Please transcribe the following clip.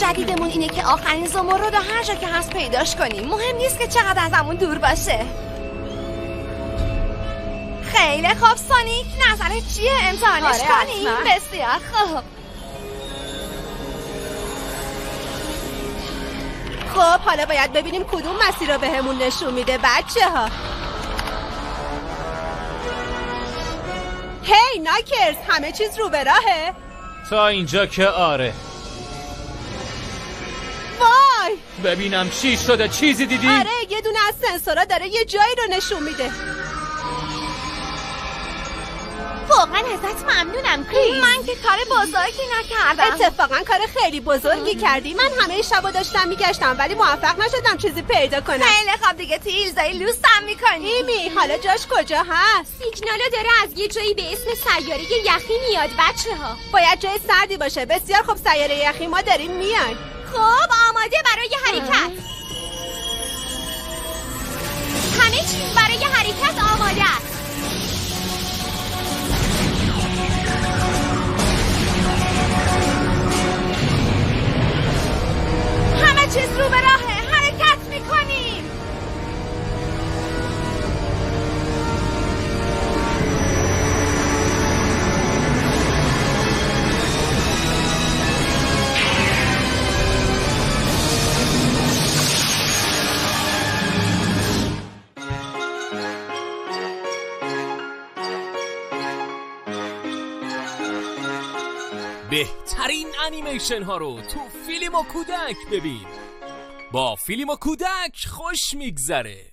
جدیدمون اینه که آخرین زمرد رو هر جا که هست پیداش کنیم. مهم نیست که چقدر ازمون دور باشه. خیلی خوب سونیک، نظرت چیه؟ امتحانش کنیم؟ بسیار خوب. خب حالا باید ببینیم کدوم مسیر رو بهمون نشون میده بچه ها. هی ناکرز، همه چیز رو به راهه؟ تا اینجا که آره. وای ببینم چی شده، چیزی دیدی؟ آره یه دونه از سنسورها داره یه جایی رو نشون میده. واقعا ازت ممنونم کریس. من که کار بزرگی نکردم. اتفاقا کار خیلی بزرگی کردی. من همه شبا داشتم میگشتم ولی موفق نشدم چیزی پیدا کنم. خیلی خوب دیگه تیلزایی لوستم میکنی. ایمی حالا جاش کجا هست؟ سیگنالو داره از یه جایی به اسم سیاره یخی میاد بچه ها. باید جای سردی باشه. بسیار خوب سیاره یخی، ما داریم میایم. خب آماده برای حرکت. همه چیز برای حرکت آماده است. همه چیز رو به راهه. حرکت میکنیم. بهترین انیمیشن ها رو تو فیلم و کودک ببین. با فیلم و کودک خوش میگذره.